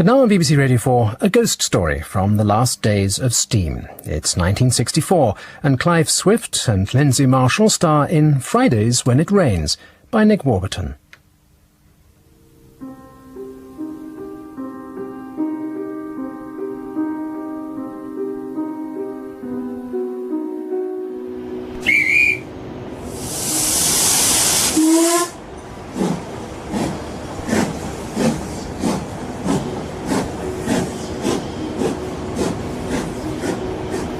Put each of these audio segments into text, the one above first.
But now on BBC Radio 4, a ghost story from the last days of steam. It's 1964, and Clive Swift and Lynsey Marshall star in Fridays When It Rains by Nick Warburton.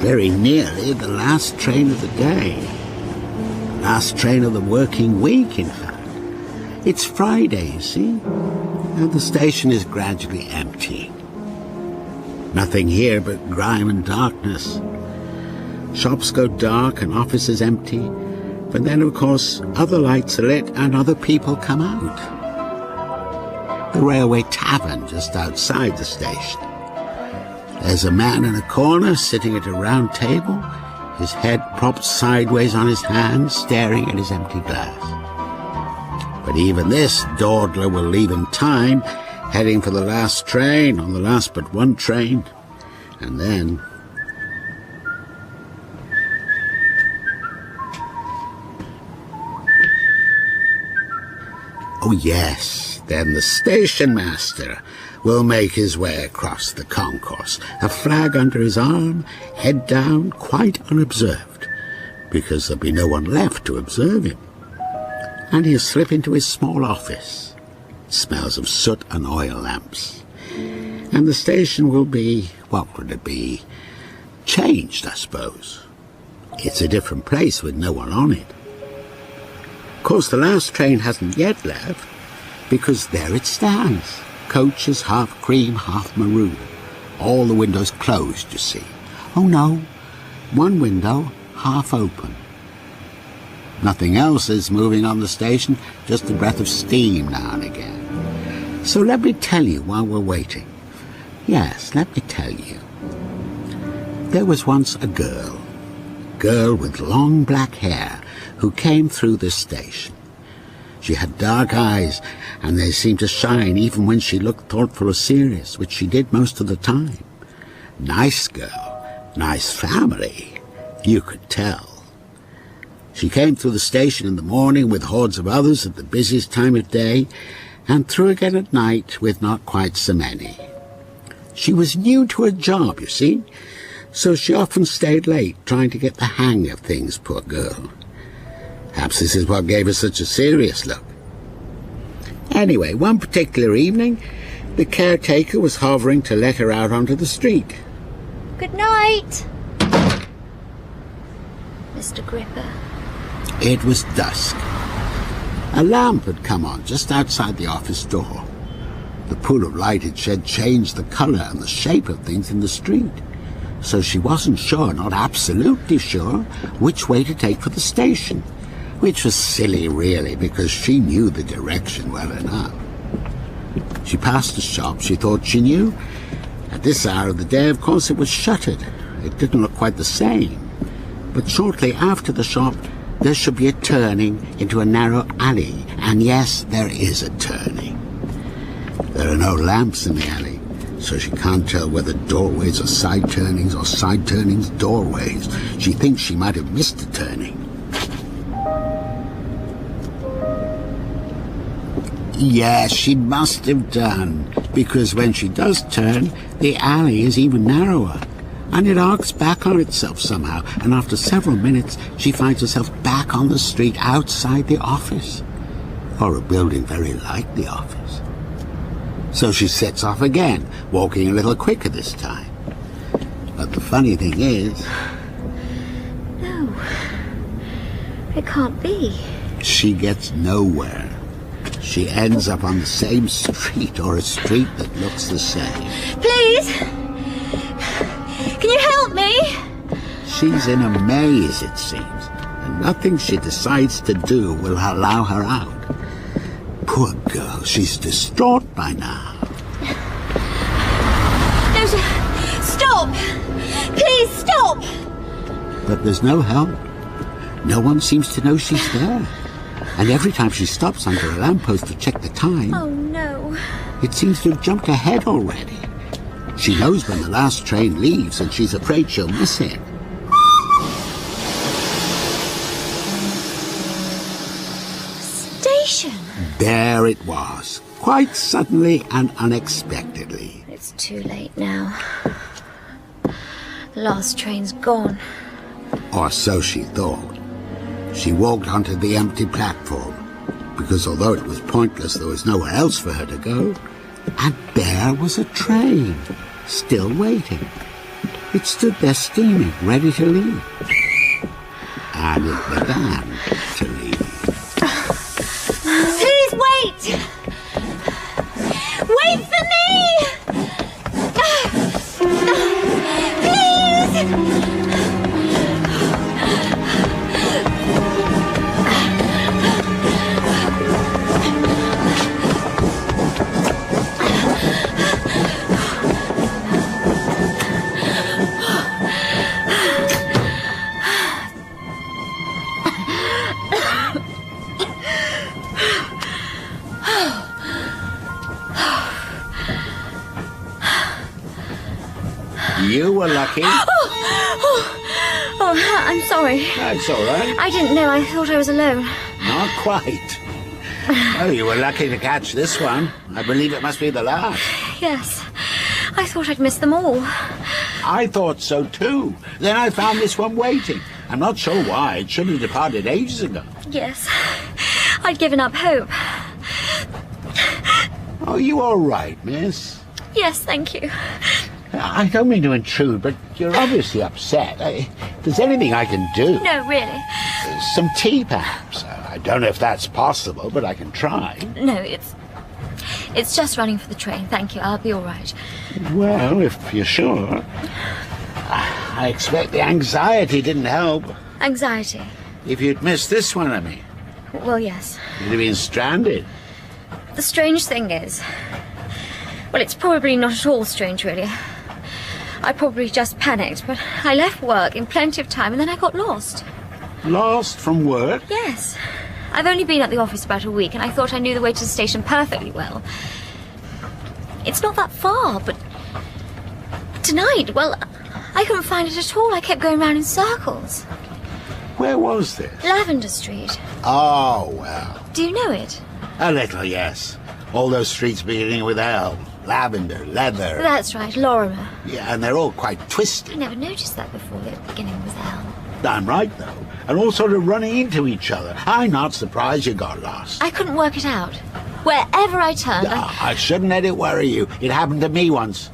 Very nearly the last train of the day. Last train of the working week, in fact. It's Friday, you see, and the station is gradually emptying. Nothing here but grime and darkness. Shops go dark and offices empty, but then, of course, other lights are lit and other people come out. The railway tavern just outside the station. There's a man in a corner sitting at a round table, his head propped sideways on his hand, staring at his empty glass. But even this dawdler will leave in time, heading for the last train on the last but one train. And then... oh yes, then the station master will make his way across the concourse, a flag under his arm, head down, quite unobserved, because there'll be no one left to observe him. And he'll slip into his small office. It smells of soot and oil lamps. And the station will be, what would it be? Changed, I suppose. It's a different place with no one on it. Of course, the last train hasn't yet left, because there it stands. Coaches half cream, half maroon. All the windows closed, you see. Oh no, one window half open. Nothing else is moving on the station, just a breath of steam now and again. So let me tell you while we're waiting. Yes, let me tell you. There was once a girl with long black hair, who came through this station. She had dark eyes, and they seemed to shine even when she looked thoughtful or serious, which she did most of the time. Nice girl, nice family, you could tell. She came through the station in the morning with hordes of others at the busiest time of day, and through again at night with not quite so many. She was new to her job, you see, so she often stayed late trying to get the hang of things, poor girl. Perhaps this is what gave her such a serious look. Anyway, one particular evening, the caretaker was hovering to let her out onto the street. Good night, Mr. Gripper. It was dusk. A lamp had come on just outside the office door. The pool of light it shed changed the colour and the shape of things in the street. So she wasn't sure, not absolutely sure, which way to take for the station. Which was silly, really, because she knew the direction well enough. She passed a shop she thought she knew. At this hour of the day, of course, it was shuttered. It didn't look quite the same. But shortly after the shop, there should be a turning into a narrow alley. And yes, there is a turning. There are no lamps in the alley, so she can't tell whether doorways are side turnings or side turnings doorways. She thinks she might have missed a turning. Yes, she must have done, because when she does turn, the alley is even narrower, and it arcs back on itself somehow, and after several minutes she finds herself back on the street outside the office, or a building very like the office. So she sets off again, walking a little quicker this time. But the funny thing is... no, it can't be. She gets nowhere. She ends up on the same street, or a street that looks the same. Please! Can you help me? She's in a maze, it seems, and nothing she decides to do will allow her out. Poor girl, she's distraught by now. No, stop! Please, stop! But there's no help. No one seems to know she's there. And every time she stops under a lamppost to check the time... oh, no. It seems to have jumped ahead already. She knows when the last train leaves, and she's afraid she'll miss it. Station! There it was, quite suddenly and unexpectedly. It's too late now. The last train's gone. Or so she thought. She walked onto the empty platform, because although it was pointless, there was nowhere else for her to go. And there was a train, still waiting. It stood there steaming, ready to leave. And it began to leave. Please wait! Wait for me! Please! You were lucky. Oh, I'm sorry. That's all right. I didn't know. I thought I was alone. Not quite. Oh, you were lucky to catch this one. I believe it must be the last. Yes. I thought I'd missed them all. I thought so too. Then I found this one waiting. I'm not sure why. It should have departed ages ago. Yes. I'd given up hope. Are you all right, miss? Yes, thank you. I don't mean to intrude, but you're obviously upset. If there's anything I can do... No, really. Some tea, perhaps. I don't know if that's possible, but I can try. No, it's just running for the train. Thank you. I'll be all right. Well, if you're sure. I expect the anxiety didn't help. Anxiety? If you'd missed this one, I mean. Well, yes. You'd have been stranded. The strange thing is... Well, it's probably not at all strange, really. I probably just panicked, but I left work in plenty of time and then I got lost. Lost from work? Yes. I've only been at the office about a week and I thought I knew the way to the station perfectly well. It's not that far, but... Tonight, well, I couldn't find it at all. I kept going round in circles. Where was this? Lavender Street. Oh, well. Do you know it? A little, yes. All those streets beginning with L. Lavender, leather. That's right, Lorimer. Yeah, and they're all quite I twisted. never noticed that before, the beginning with L. I'm right, though. And all sort of running into each other. I'm not surprised you got lost. I couldn't work it out. Wherever I turned, I shouldn't let it worry you. It happened to me once.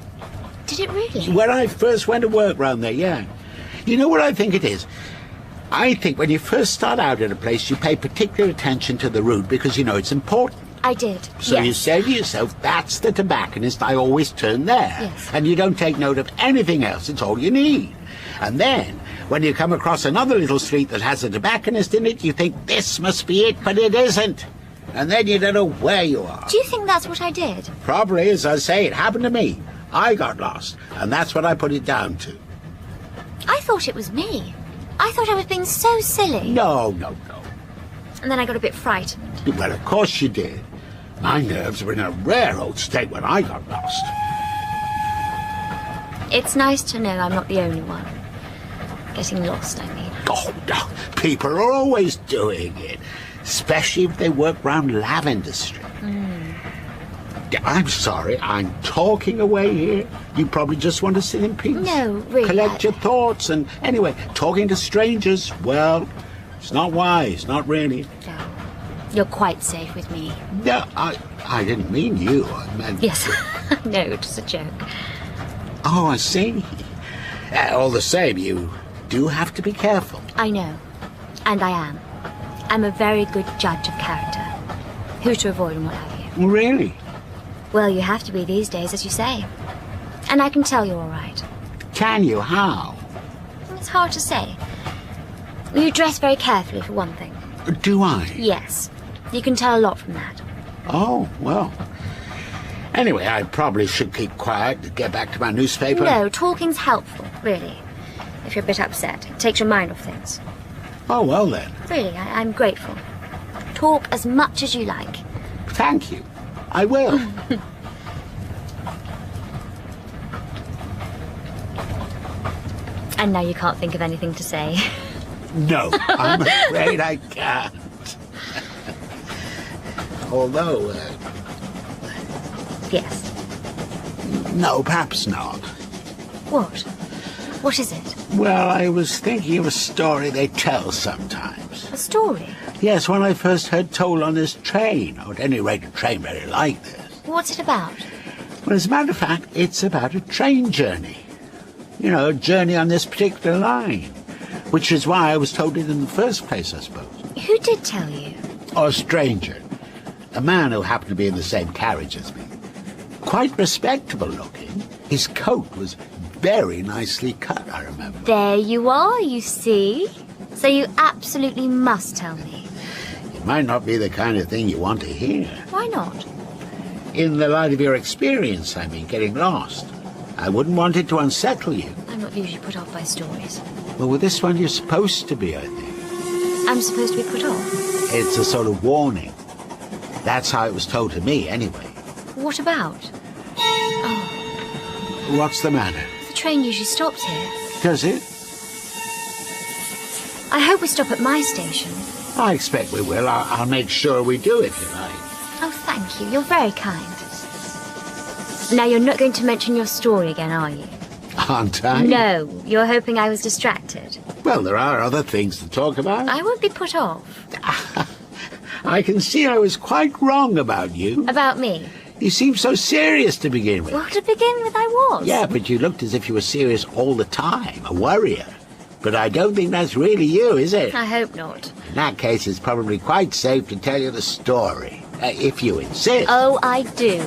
Did it really? When I first went to work round there, yeah. You know what I think it is? I think when you first start out in a place, you pay particular attention to the route because you know it's important. I did, So yes. you say to yourself, that's the tobacconist, I always turn there. Yes. And you don't take note of anything else, it's all you need. And then, when you come across another little street that has a tobacconist in it, you think, this must be it, but it isn't. And then you don't know where you are. Do you think that's what I did? Probably, as I say, it happened to me. I got lost, and that's what I put it down to. I thought it was me. I thought I was being so silly. No. And then I got a bit frightened. Well, of course you did. My nerves were in a rare old state when I got lost. It's nice to know I'm not the only one. Getting lost, I mean. Oh, no. People are always doing it, especially if they work round Lavender Street. I'm sorry, I'm talking away here. You probably just want to sit in peace. No, really. Collect your thoughts, and anyway, talking to strangers, well, it's not wise, not really. No. You're quite safe with me. No, I didn't mean you. I meant... Yes. No, it was a joke. Oh, I see. All the same, you do have to be careful. I know. And I am. I'm a very good judge of character. Who to avoid and what have you. Really? Well, you have to be these days, as you say. And I can tell you're all right. Can you? How? It's hard to say. You dress very carefully, for one thing. Do I? Yes. You can tell a lot from that. Oh, well. Anyway, I probably should keep quiet to get back to my newspaper. No, talking's helpful, really. If you're a bit upset, it takes your mind off things. Oh, well then. Really, I'm grateful. Talk as much as you like. Thank you. I will. And now you can't think of anything to say. No, I'm afraid I can't. Although, Yes. no, perhaps not. What? What is it? Well, I was thinking of a story they tell sometimes. A story? Yes, one I first heard told on this train, or at any rate a train very like this. What's it about? Well, as a matter of fact, it's about a train journey. You know, a journey on this particular line. Which is why I was told it in the first place, I suppose. Who did tell you? Or a stranger. A man who happened to be in the same carriage as me. Quite respectable looking. His coat was very nicely cut, I remember. There you are, you see. So you absolutely must tell me. It might not be the kind of thing you want to hear. Why not? In the light of your experience, I mean, getting lost. I wouldn't want it to unsettle you. I'm not usually put off by stories. Well, with this one, you're supposed to be, I think. I'm supposed to be put off? It's a sort of warning. That's how it was told to me, anyway. What about? What's the matter? The train usually stops here. Does it? I hope we stop at my station. I expect we will. I'll make sure we do if you like. Oh, thank you. You're very kind. Now, you're not going to mention your story again, are you? Aren't I? No, you're hoping I was distracted. Well, there are other things to talk about. I won't be put off. I can see I was quite wrong about you. About me? You seemed so serious to begin with. Well, to begin with, I was. Yeah, but you looked as if you were serious all the time, a worrier. But I don't think that's really you, is it? I hope not. In that case, it's probably quite safe to tell you the story, if you insist. Oh, I do.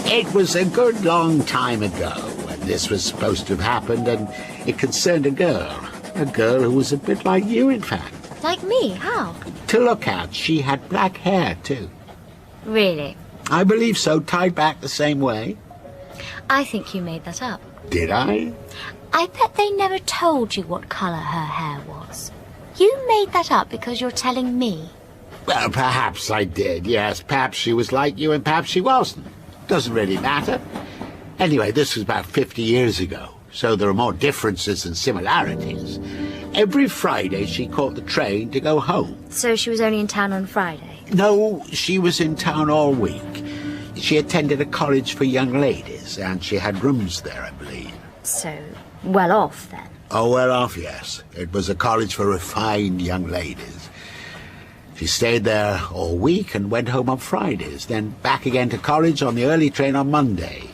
It was a good long time ago when this was supposed to have happened, and it concerned a girl who was a bit like you, in fact. Like me? How? To look at, she had black hair, too. Really? I believe so, tied back the same way. I think you made that up. Did I? I bet they never told you what colour her hair was. You made that up because you're telling me. Well, perhaps I did, yes. Perhaps she was like you and perhaps she wasn't. Doesn't really matter. Anyway, this was about 50 years ago, so there are more differences than similarities. Every Friday she caught the train to go home. So she was only in town on Friday? No, she was in town all week. She attended a college for young ladies, and she had rooms there, I believe. So, well off, then? Oh, well off, yes. It was a college for refined young ladies. She stayed there all week and went home on Fridays, then back again to college on the early train on Monday.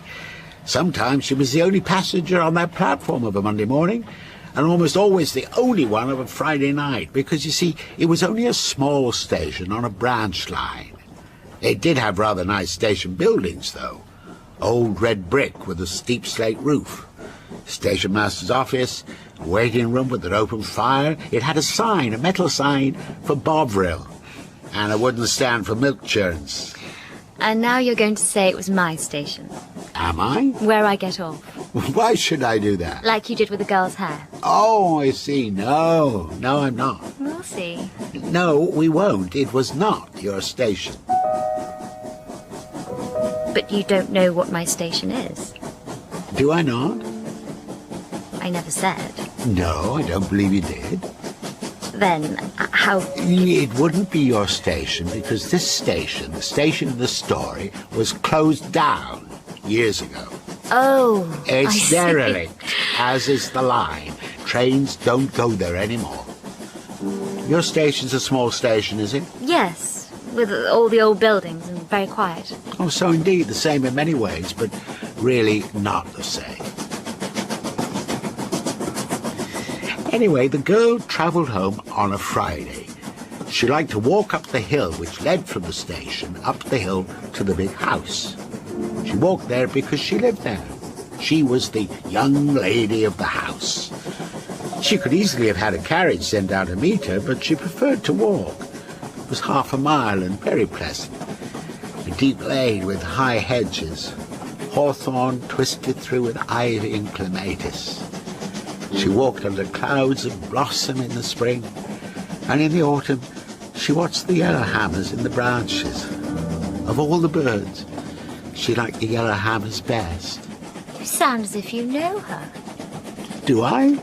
Sometimes she was the only passenger on that platform of a Monday morning, and almost always the only one of a Friday night, because, you see, it was only a small station on a branch line. It did have rather nice station buildings, though. Old red brick with a steep slate roof. Station master's office, a waiting room with an open fire. It had a sign, a metal sign, for Bovril, and a wooden stand for milk churns. And now you're going to say it was my station. Am I? Where I get off. Why should I do that? Like you did with the girl's hair. Oh, I see. No, I'm not. We'll see. No, we won't. It was not your station. But you don't know what my station is. Do I not? I never said. No, I don't believe you did. Then, how... It wouldn't be your station, because this station, the station in the story, was closed down years ago. Oh, I It's see. derelict, as is the line. Trains don't go there anymore. Your station's a small station, is it? Yes, with all the old buildings and very quiet. Oh, so indeed, the same in many ways, but really not the same. Anyway, the girl travelled home on a Friday. She liked to walk up the hill which led from the station up the hill to the big house. She walked there because she lived there. She was the young lady of the house. She could easily have had a carriage sent out to meet her, but she preferred to walk. It was half a mile and very pleasant. A deep lane with high hedges, hawthorn twisted through with ivy and clematis. She walked under clouds of blossom in the spring, and in the autumn she watched the yellowhammers in the branches. Of all the birds, she liked the yellowhammers best. You sound as if you know her. Do I?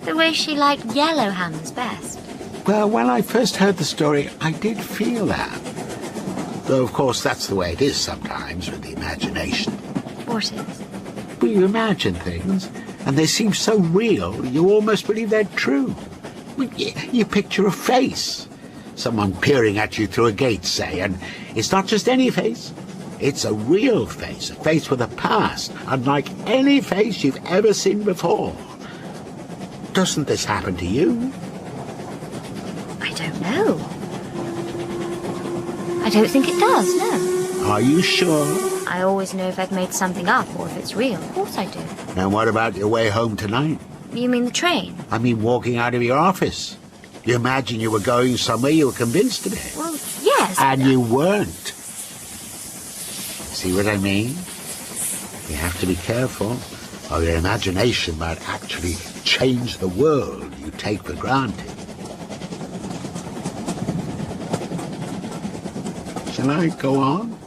The way she liked yellow hams best. Well, when I first heard the story, I did feel that. Though, of course, that's the way it is sometimes with the imagination. What is? Well, you imagine things, and they seem so real, you almost believe they're true. Well, you picture a face. Someone peering at you through a gate, say, and it's not just any face. It's a real face, a face with a past, unlike any face you've ever seen before. Doesn't this happen to you? I don't know. I don't think it does, no. Are you sure? I always know if I've made something up or if it's real. Of course I do. And what about your way home tonight? You mean the train? I mean walking out of your office. You imagine you were going somewhere you were convinced of it. Well, yes. And you weren't. See what I mean? You have to be careful, or your imagination might actually change the world you take for granted. Shall I go on?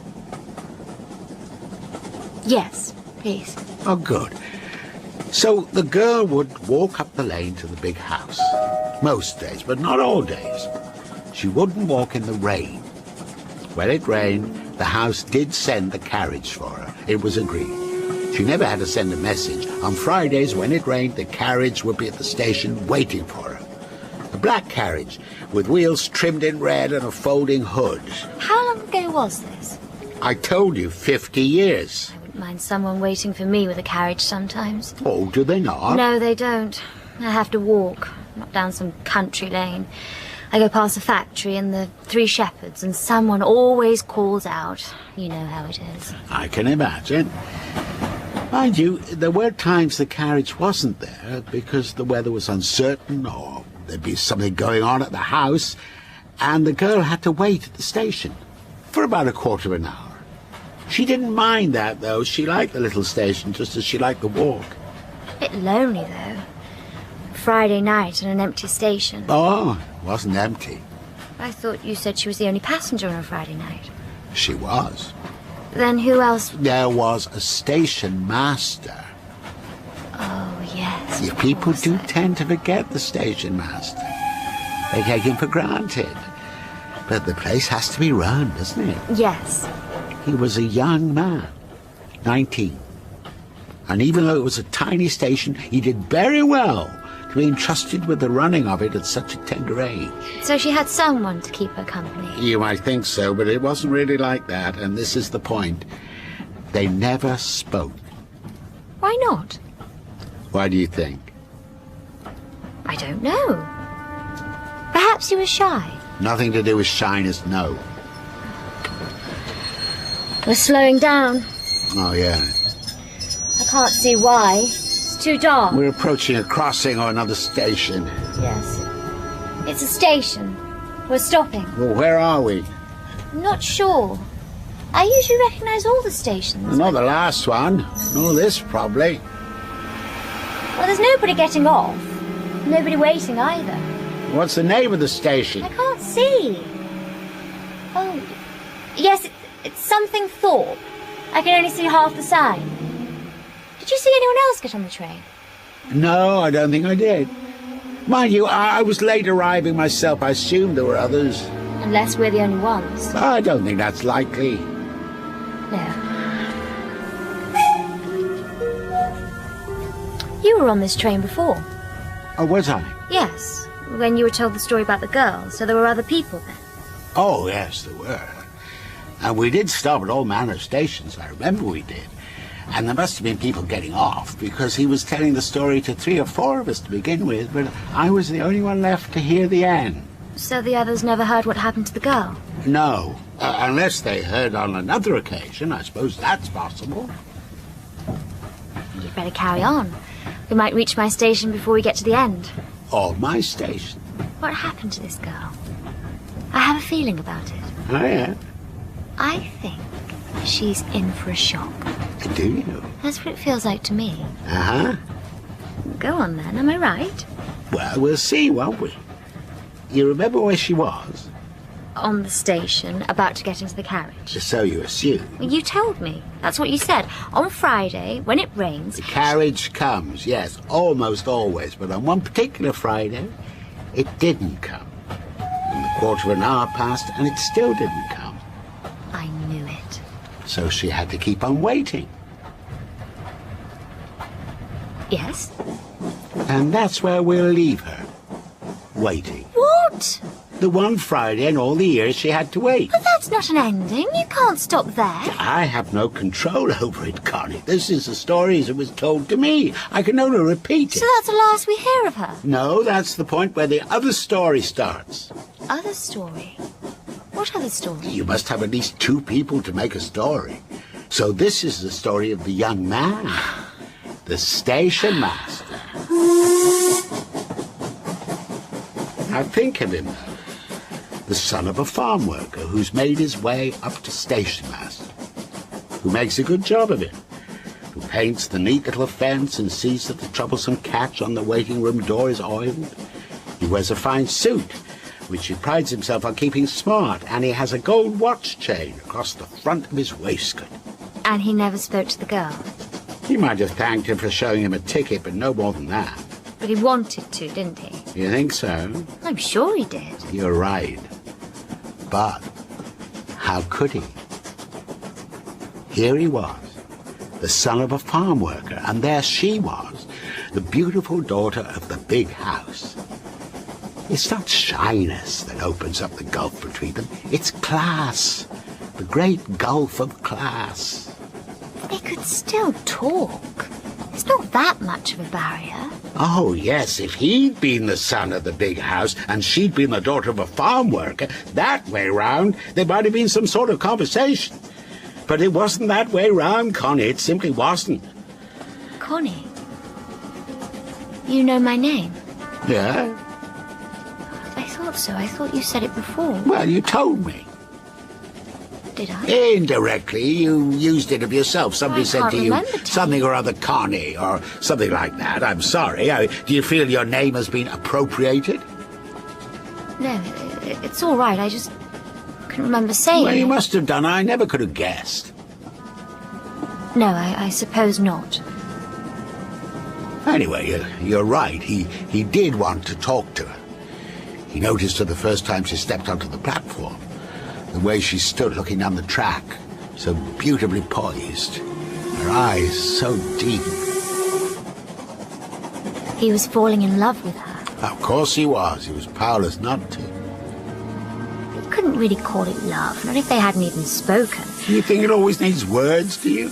Yes, please. Oh, good. So the girl would walk up the lane to the big house. Most days, but not all days. She wouldn't walk in the rain. When it rained, the house did send the carriage for her. It was agreed. She never had to send a message. On Fridays, when it rained, the carriage would be at the station waiting for her. A black carriage with wheels trimmed in red and a folding hood. How long ago was this? I told you, 50 years. I wouldn't mind someone waiting for me with a carriage sometimes. Oh, do they not? No, they don't. I have to walk, not down some country lane. I go past a factory and the Three Shepherds, and someone always calls out. You know how it is. I can imagine. Mind you, there were times the carriage wasn't there because the weather was uncertain or there'd be something going on at the house, and the girl had to wait at the station for about a quarter of an hour. She didn't mind that, though. She liked the little station just as she liked the walk. A bit lonely, though. Friday night on an empty station. Oh, it wasn't empty. I thought you said she was the only passenger on a Friday night. She was. Then who else? There was a station master. Oh, yes. You people do tend to forget the station master. They take him for granted. But the place has to be run, doesn't it? Yes. He was a young man, 19. And even though it was a tiny station, he did very well to be entrusted with the running of it at such a tender age. So she had someone to keep her company. You might think so, but it wasn't really like that, and this is the point. They never spoke. Why not? Why do you think? I don't know. Perhaps he was shy. Nothing to do with shyness, no. We're slowing down. Oh, yeah. I can't see why. It's too dark. We're approaching a crossing or another station. Yes. It's a station. We're stopping. Well, where are we? I'm not sure. I usually recognise all the stations. Not the last one. Nor this, probably. Well, there's nobody getting off. Nobody waiting either. What's the name of the station? I can't see. Oh, yes, it's something Thorpe. I can only see half the sign. Did you see anyone else get on the train? No, I don't think I did. Mind you, I was late arriving myself. I assumed there were others. Unless we're the only ones. I don't think that's likely. No. You were on this train before. Oh, was I? Yes, when you were told the story about the girl, so there were other people then. Oh, yes, there were. And we did stop at all manner of stations. I remember we did. And there must have been people getting off, because he was telling the story to 3 or 4 of us to begin with, but I was the only one left to hear the end. So the others never heard what happened to the girl? No, unless they heard on another occasion. I suppose that's possible. You'd better carry on. We might reach my station before we get to the end. Oh, my station? What happened to this girl? I have a feeling about it. Oh, yeah? I think she's in for a shock. Do you? That's what it feels like to me. Uh-huh. Go on then, am I right? Well, we'll see, won't we? You remember where she was? On the station, about to get into the carriage. So you assume. Well, you told me. That's what you said. On Friday, when it rains... The carriage comes, yes, almost always. But on one particular Friday, it didn't come. And a quarter of an hour passed, and it still didn't come. I knew it. So she had to keep on waiting. Yes? And that's where we'll leave her. Waiting. What? The one Friday in all the years she had to wait. But that's not an ending. You can't stop there. I have no control over it, Connie. This is the story as it was told to me. I can only repeat it. So that's the last we hear of her? No, that's the point where the other story starts. Other story? What other story? You must have at least two people to make a story. So this is the story of the young man, the station master. Now think of him, the son of a farm worker who's made his way up to station master, who makes a good job of it, who paints the neat little fence and sees that the troublesome catch on the waiting room door is oiled. He wears a fine suit, which he prides himself on keeping smart, and he has a gold watch chain across the front of his waistcoat. And he never spoke to the girl? He might have thanked him for showing him a ticket, but no more than that. But he wanted to, didn't he? You think so? I'm sure he did. You're right. But how could he? Here he was, the son of a farm worker, and there she was, the beautiful daughter of the big house. It's not shyness that opens up the gulf between them. It's class, the great gulf of class. They could still talk. It's not that much of a barrier. Oh, yes, if he'd been the son of the big house and she'd been the daughter of a farm worker, that way round, there might have been some sort of conversation. But it wasn't that way round, Connie. It simply wasn't. Connie? You know my name? Yeah? I thought so. I thought you said it before. Well, you told me. Did I? Indirectly, you used it of yourself. Somebody said to you remember something or other, Connie, or something like that. I'm sorry. Do you feel your name has been appropriated? No, it's all right. I just couldn't remember saying Well, it. you must have done. I never could have guessed. No, I suppose not. Anyway, you're right. He did want to talk to her. He noticed her the first time she stepped onto the platform. The way she stood looking down the track, so beautifully poised, her eyes so deep. He was falling in love with her. Of course he was. He was powerless not to. You couldn't really call it love, not if they hadn't even spoken. You think it always needs words, do you?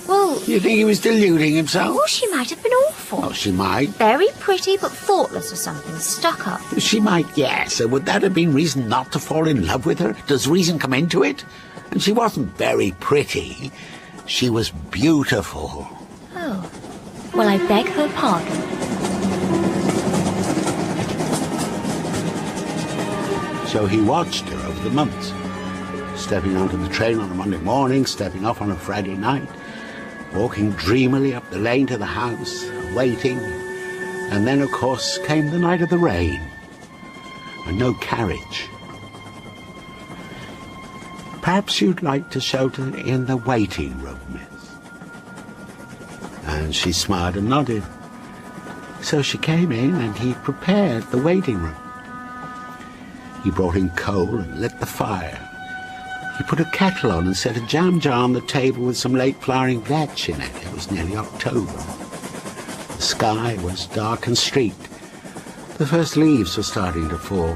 Well... You think he was deluding himself? Well, she might have been awful. Oh, she might. Very pretty, but thoughtless or something. Stuck up. She might, yes. And would that have been reason not to fall in love with her? Does reason come into it? And she wasn't very pretty. She was beautiful. Oh. Well, I beg her pardon. So he watched her over the months, stepping onto the train on a Monday morning, stepping off on a Friday night, walking dreamily up the lane to the house, waiting. And then, of course, came the night of the rain, and no carriage. Perhaps you'd like to shelter in the waiting room, miss. And she smiled and nodded. So she came in, and he prepared the waiting room. He brought in coal and lit the fire. He put a kettle on and set a jam jar on the table with some late flowering vetch in it. It was nearly October. The sky was dark and streaked. The first leaves were starting to fall.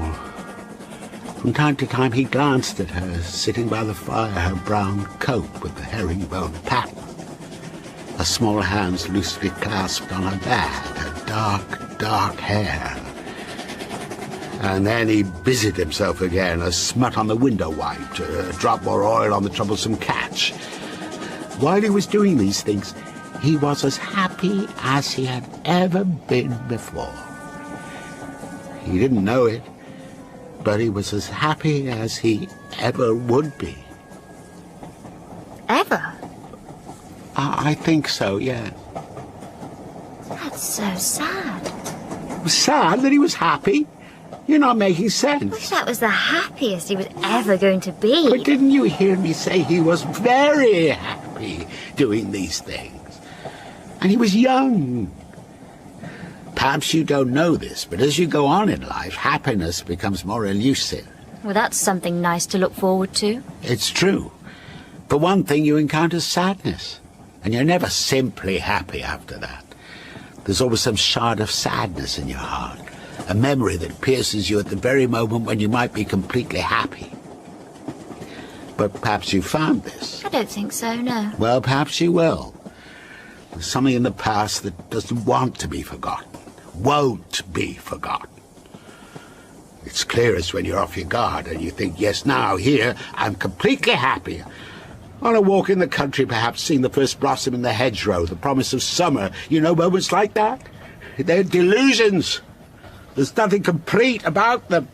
From time to time he glanced at her, sitting by the fire, her brown coat with the herringbone pattern, her small hands loosely clasped on her back, her dark, dark hair. And then he busied himself again, a smut on the window wiped, a drop more oil on the troublesome catch. While he was doing these things, he was as happy as he had ever been before. He didn't know it, but he was as happy as he ever would be. Ever? I think so, yeah. That's so sad. It was sad that he was happy. You're not making sense. Wish that was the happiest he was ever going to be. But didn't you hear me say he was very happy doing these things? And he was young. Perhaps you don't know this, but as you go on in life, happiness becomes more elusive. Well, that's something nice to look forward to. It's true. For one thing, you encounter sadness, and you're never simply happy after that. There's always some shard of sadness in your heart, a memory that pierces you at the very moment when you might be completely happy. But perhaps you found this. I don't think so, no. Well, perhaps you will. There's something in the past that doesn't want to be forgotten, won't be forgotten. It's clearest when you're off your guard and you think, yes, now, here, I'm completely happy. On a walk in the country, perhaps seeing the first blossom in the hedgerow, the promise of summer. You know moments like that? They're delusions. There's nothing complete about them.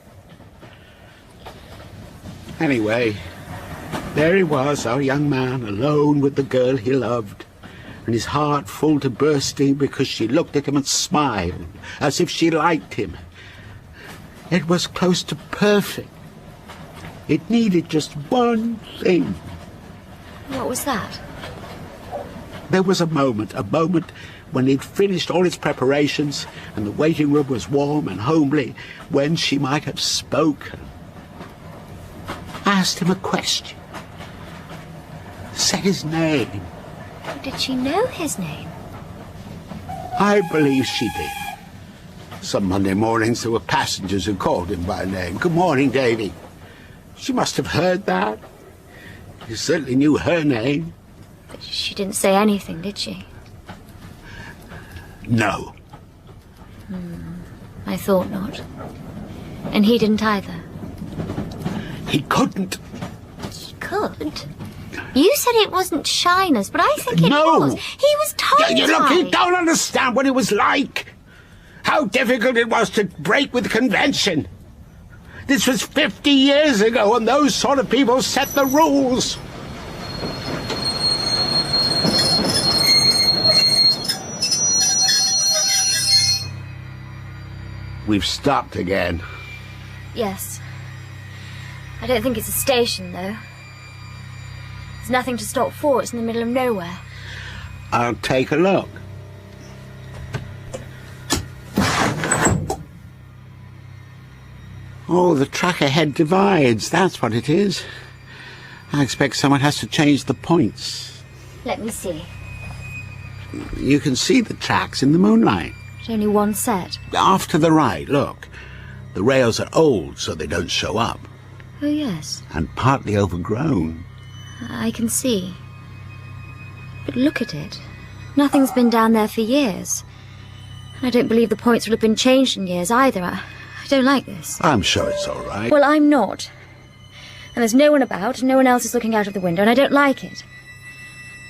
Anyway, there he was, our young man, alone with the girl he loved, and his heart full to bursting because she looked at him and smiled, as if she liked him. It was close to perfect. It needed just one thing. What was that? There was a moment when he'd finished all his preparations and the waiting room was warm and homely, when she might have spoken. Asked him a question. Said his name. Did she know his name? I believe she did. Some Monday mornings there were passengers who called him by name. Good morning, Davy. She must have heard that. He certainly knew her name. But she didn't say anything, did she? No. I thought not. And he didn't either. He couldn't. He could? You said it wasn't shyness, but I think it No. was. He was tongue-tied. Look, you don't understand what it was like. How difficult it was to break with convention. This was 50 years ago, and those sort of people set the rules. We've stopped again. Yes. I don't think it's a station, though. There's nothing to stop for. It's in the middle of nowhere. I'll take a look. Oh, the track ahead divides. That's what it is. I expect someone has to change the points. Let me see. You can see the tracks in the moonlight. There's only one set. Off to the right, look. The rails are old, so they don't show up. Oh, yes. And partly overgrown. I can see. But look at it. Nothing's been down there for years. I don't believe the points will have been changed in years either. I don't like this. I'm sure it's all right. Well, I'm not. And there's no one about, and no one else is looking out of the window, and I don't like it.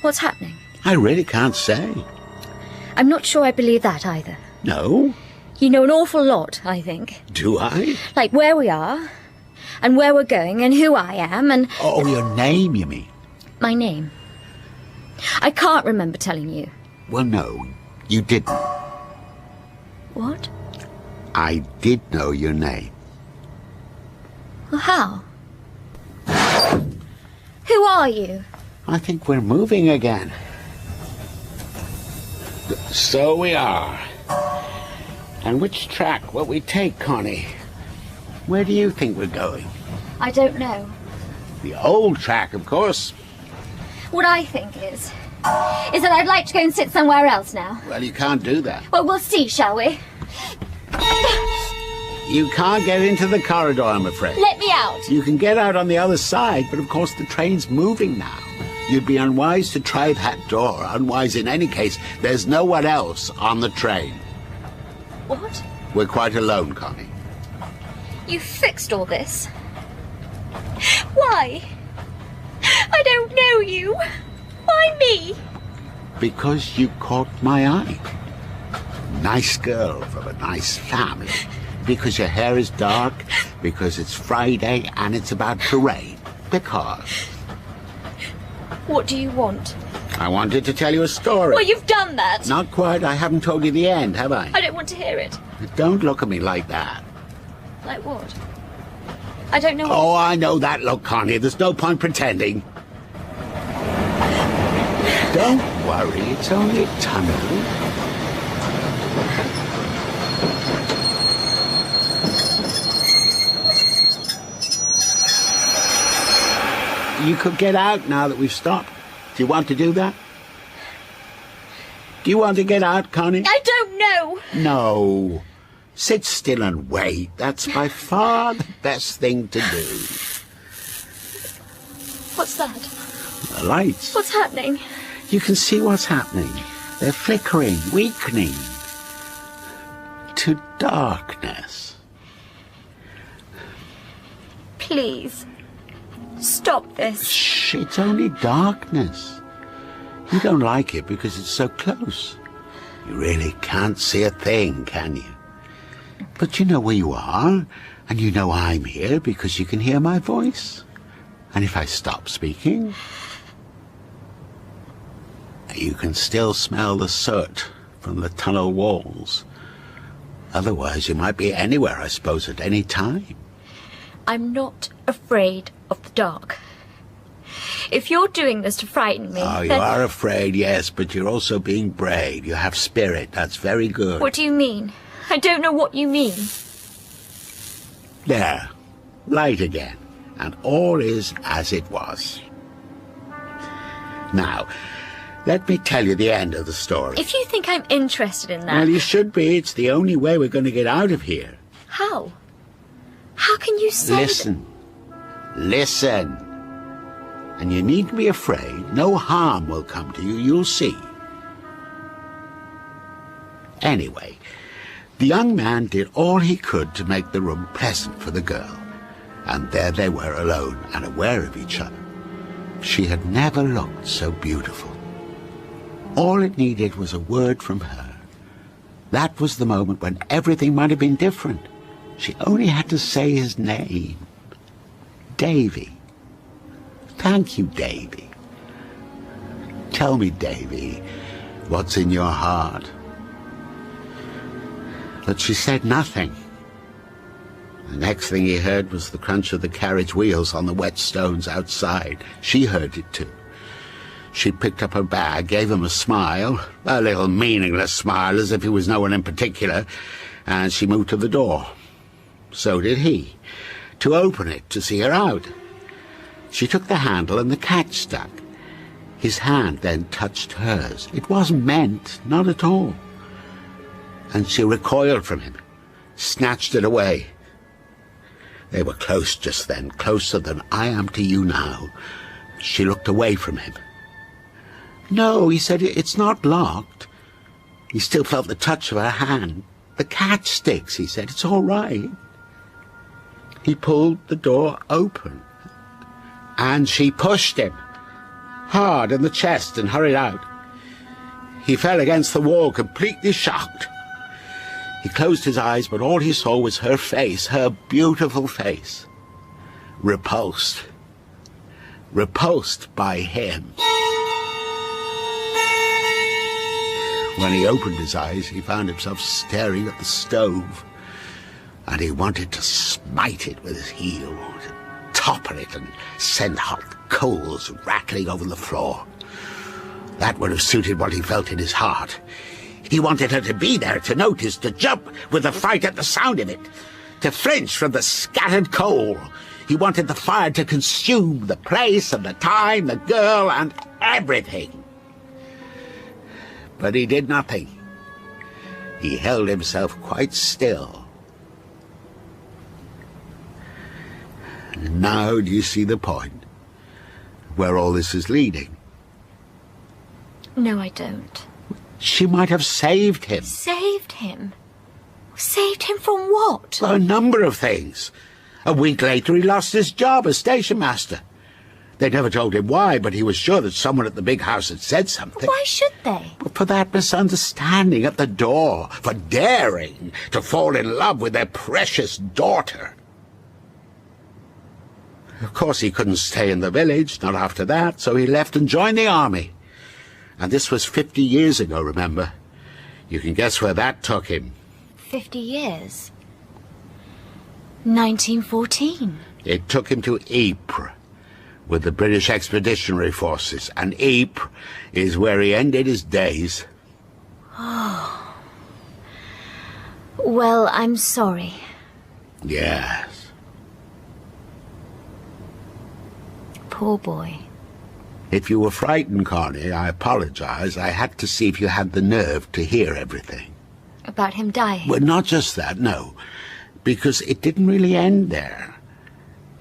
What's happening? I really can't say. I'm not sure I believe that either. No? You know an awful lot, I think. Do I? Like where we are, and where we're going, and who I am, and... Oh, your name, you mean? My name. I can't remember telling you. Well, no, you didn't. What? I did know your name. Well, how? Who are you? I think we're moving again. So we are. And which track will we take, Connie? Where do you think we're going? I don't know. The old track, of course. What I think is that I'd like to go and sit somewhere else now. Well, you can't do that. Well, we'll see, shall we? You can't get into the corridor, I'm afraid. Let me out. You can get out on the other side, but of course the train's moving now. You'd be unwise to try that door. Unwise in any case. There's no one else on the train. What? We're quite alone, Connie. You fixed all this? Why? I don't know you. Why me? Because you caught my eye. Nice girl from a nice family. Because your hair is dark. Because it's Friday and it's about to rain. Because... What do you want? I wanted to tell you a story. Well, you've done that. Not quite. I haven't told you the end, have I? I don't want to hear it. Don't look at me like that. Like what? I don't know what... Oh, I know that look, Connie. There's no point pretending. Don't worry, it's only a tunnel. You could get out now that we've stopped. Do you want to do that? Do you want to get out, Connie? I don't know! No. Sit still and wait. That's by far the best thing to do. What's that? The lights. What's happening? You can see what's happening. They're flickering, weakening to darkness. Please, stop this. Shh, it's only darkness. You don't like it because it's so close. You really can't see a thing, can you? But you know where you are, and you know I'm here because you can hear my voice. And if I stop speaking, you can still smell the soot from the tunnel walls. Otherwise, you might be anywhere, I suppose, at any time. I'm not afraid of the dark. If you're doing this to frighten me... Oh, you then... are afraid, yes, but you're also being brave. You have spirit. That's very good. What do you mean? I don't know what you mean. There. Light again. And all is as it was. Now, let me tell you the end of the story. If you think I'm interested in that... Well, you should be. It's the only way we're going to get out of here. How? How can you say... Listen. Listen. And you needn't be afraid. No harm will come to you. You'll see. Anyway, the young man did all he could to make the room pleasant for the girl. And there they were alone and aware of each other. She had never looked so beautiful. All it needed was a word from her. That was the moment when everything might have been different. She only had to say his name. Davy. Thank you, Davy. Tell me, Davy, what's in your heart? But she said nothing. The next thing he heard was the crunch of the carriage wheels on the wet stones outside. She heard it too. She picked up her bag, gave him a smile, a little meaningless smile, as if he was no one in particular, and she moved to the door. So did he, to open it, to see her out. She took the handle and the catch stuck. His hand then touched hers. It wasn't meant, not at all. And she recoiled from him, snatched it away. They were close just then, closer than I am to you now. She looked away from him. No, he said, it's not locked. He still felt the touch of her hand. The catch sticks, he said, it's all right. He pulled the door open. And she pushed him hard in the chest and hurried out. He fell against the wall, completely shocked. He closed his eyes, but all he saw was her face, her beautiful face. Repulsed. Repulsed by him. When he opened his eyes, he found himself staring at the stove, and he wanted to smite it with his heel, to topple it and send hot coals rattling over the floor. That would have suited what he felt in his heart. He wanted her to be there, to notice, to jump with a fright at the sound of it, to flinch from the scattered coal. He wanted the fire to consume the place and the time, the girl, and everything. But he did nothing. He held himself quite still. And now do you see the point? Where all this is leading? No, I don't. She might have saved him. Saved him? Saved him from what? A number of things. A week later, he lost his job as station master. They never told him why, but he was sure that someone at the big house had said something. Why should they? For that misunderstanding at the door, for daring to fall in love with their precious daughter. Of course, he couldn't stay in the village, not after that, so he left and joined the army. And this was 50 years ago, remember? You can guess where that took him. 50 years? 1914. It took him to Ypres with the British Expeditionary Forces, and Ypres is where he ended his days. Oh. Well, I'm sorry. Yes. Poor boy. If you were frightened, Connie, I apologize. I had to see if you had the nerve to hear everything. About him dying? Well, not just that, no. Because it didn't really end there.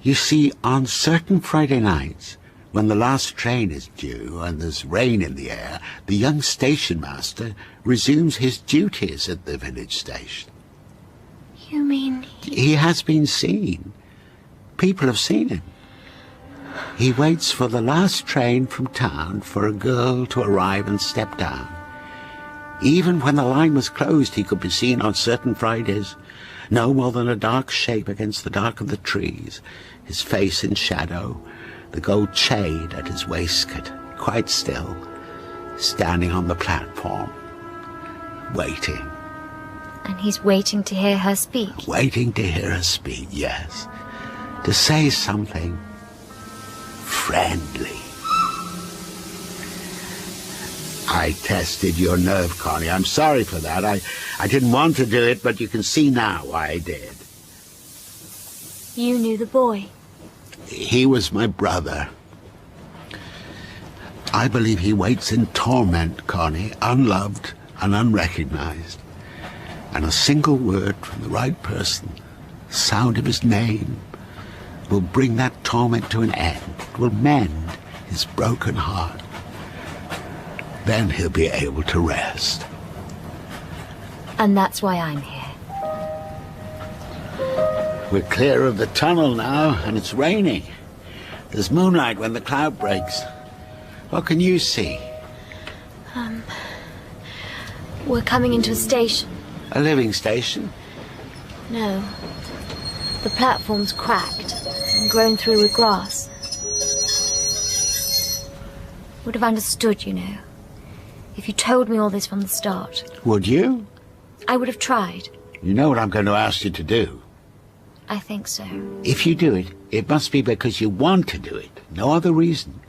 You see, on certain Friday nights, when the last train is due and there's rain in the air, the young station master resumes his duties at the village station. You mean... He has been seen. People have seen him. He waits for the last train from town for a girl to arrive and step down. Even when the line was closed, he could be seen on certain Fridays, no more than a dark shape against the dark of the trees, his face in shadow, the gold chain at his waistcoat, quite still, standing on the platform, waiting. And he's waiting to hear her speak? Waiting to hear her speak, yes. To say something friendly. I tested your nerve, Connie. I'm sorry for that. I didn't want to do it, but you can see now why I did. You knew the boy? He was my brother. I believe he waits in torment, Connie, unloved and unrecognized. And a single word from the right person, sound of his name, will bring that torment to an end, will mend his broken heart. Then he'll be able to rest. And that's why I'm here. We're clear of the tunnel now, and it's raining. There's moonlight when the cloud breaks. What can you see? We're coming into a station. A living station? No. The platform's cracked and grown through with grass. Would have understood, you know, if you told me all this from the start. Would you? I would have tried. You know what I'm going to ask you to do? I think so. If you do it, it must be because you want to do it. No other reason.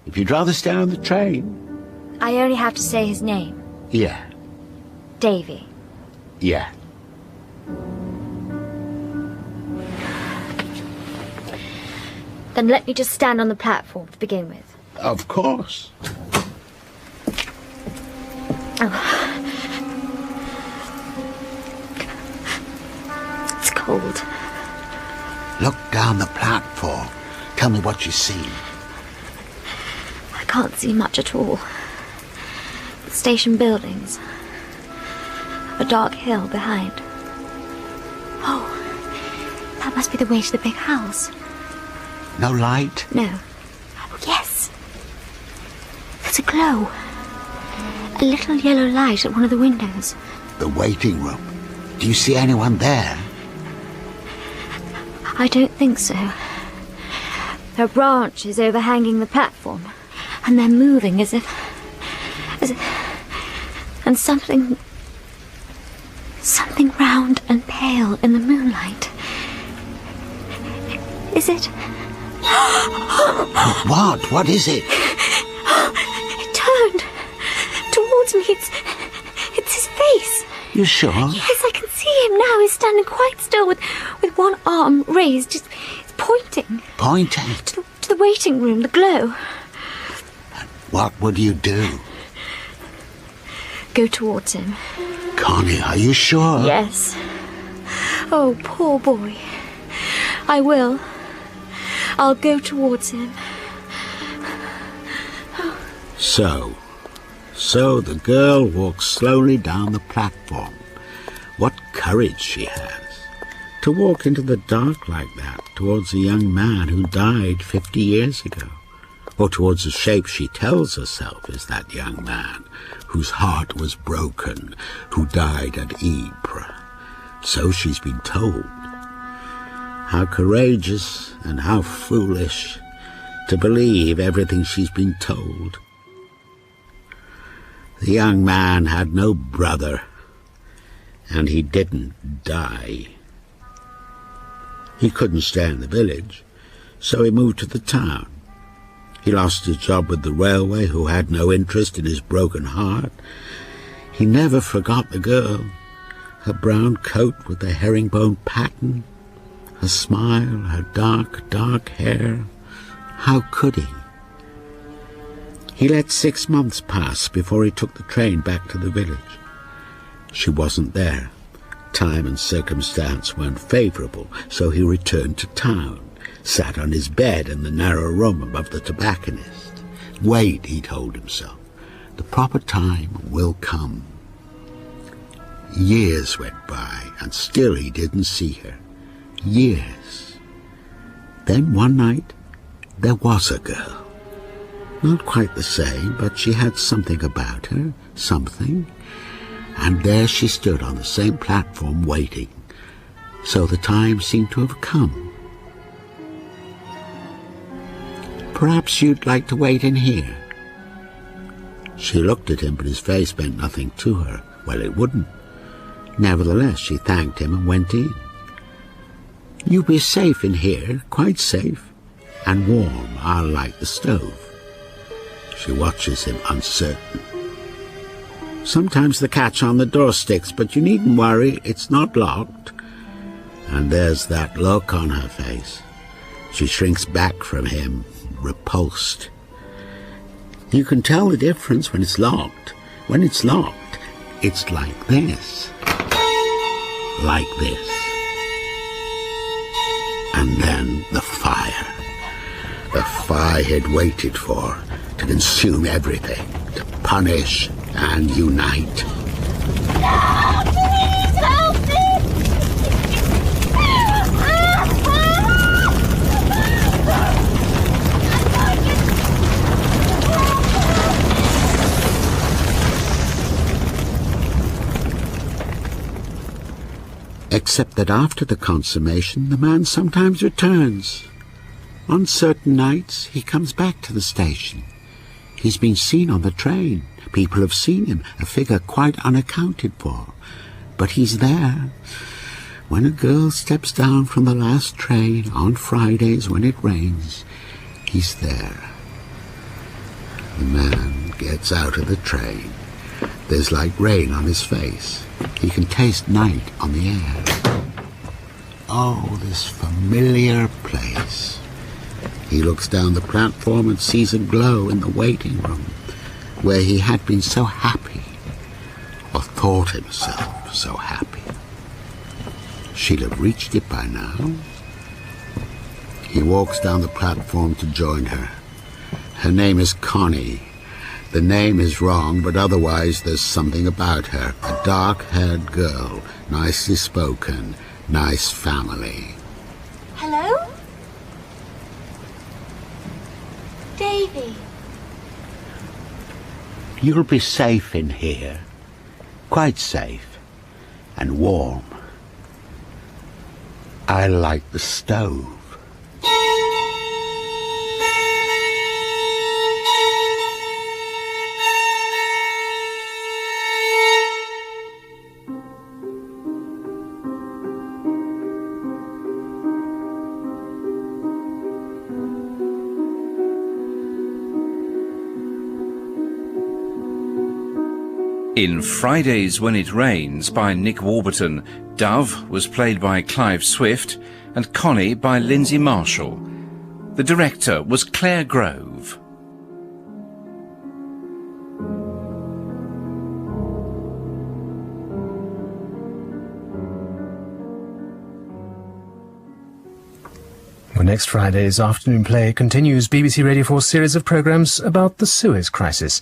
If you'd rather stay on the train... I only have to say his name. Yeah. Davy. Yeah. Then let me just stand on the platform to begin with. Of course. Oh. It's cold. Look down the platform. Tell me what you see. I can't see much at all. The station buildings. A dark hill behind. Oh, that must be the way to the big house. No light? No. Oh, yes. There's a glow. A little yellow light at one of the windows. The waiting room. Do you see anyone there? I don't think so. There are branches overhanging the platform, and they're moving as if... And something round and pale in the moonlight. Is it? What? What is it? It turned towards me. It's his face. You sure? Yes, I can see him now. He's standing quite still with one arm raised. He's pointing. Pointing? To the waiting room, the glow. What would you do? Go towards him. Connie, are you sure? Yes. Oh, poor boy. I will. I'll go towards him. So the girl walks slowly down the platform. What courage she has. To walk into the dark like that towards a young man who died 50 years ago. Or towards a shape she tells herself is that young man whose heart was broken, who died at Ypres. So she's been told. How courageous and how foolish to believe everything she's been told. The young man had no brother, and he didn't die. He couldn't stay in the village, so he moved to the town. He lost his job with the railway, who had no interest in his broken heart. He never forgot the girl, her brown coat with the herringbone pattern, her smile, her dark, dark hair. How could he? He let 6 months pass before he took the train back to the village. She wasn't there. Time and circumstance weren't favourable, so he returned to town, sat on his bed in the narrow room above the tobacconist. Wait, he told himself. The proper time will come. Years went by, and still he didn't see her. Years. Then one night, there was a girl. Not quite the same, but she had something about her, something. And there she stood on the same platform waiting. So the time seemed to have come. Perhaps you'd like to wait in here. She looked at him, but his face meant nothing to her. Well, it wouldn't. Nevertheless, she thanked him and went in. You'll be safe in here, quite safe, and warm. I'll light the stove. She watches him, uncertain. Sometimes the catch on the door sticks, but you needn't worry, it's not locked. And there's that look on her face. She shrinks back from him, repulsed. You can tell the difference when it's locked. When it's locked, it's like this. Like this. And then the fire. The fire he'd waited for, to consume everything, to punish and unite. No, please help me! Except that after the consummation, the man sometimes returns. On certain nights, he comes back to the station. He's been seen on the train. People have seen him, a figure quite unaccounted for. But he's there. When a girl steps down from the last train on Fridays when it rains, he's there. The man gets out of the train. There's like rain on his face. He can taste night on the air. Oh, this familiar place. He looks down the platform and sees a glow in the waiting room, where he had been so happy, or thought himself so happy. She'll have reached it by now. He walks down the platform to join her. Her name is Connie. The name is wrong, but otherwise there's something about her. A dark-haired girl, nicely spoken, nice family. Hello? Davy. You'll be safe in here. Quite safe. And warm. I light the stove. In Fridays When It Rains by Nick Warburton, Dove was played by Clive Swift and Connie by Lynsey Marshall. The director was Claire Grove. Well, next Friday's afternoon play continues BBC Radio 4's series of programmes about the Suez Crisis.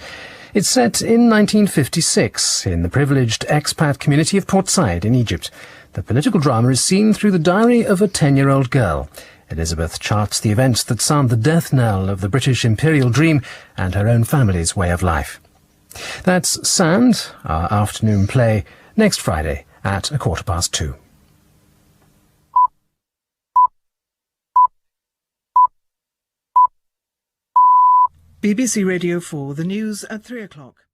It's set in 1956 in the privileged expat community of Port Said in Egypt. The political drama is seen through the diary of a 10-year-old girl. Elizabeth charts the events that sound the death knell of the British imperial dream and her own family's way of life. That's Sand, our afternoon play, next Friday at 2:15. BBC Radio 4, the news at 3 o'clock.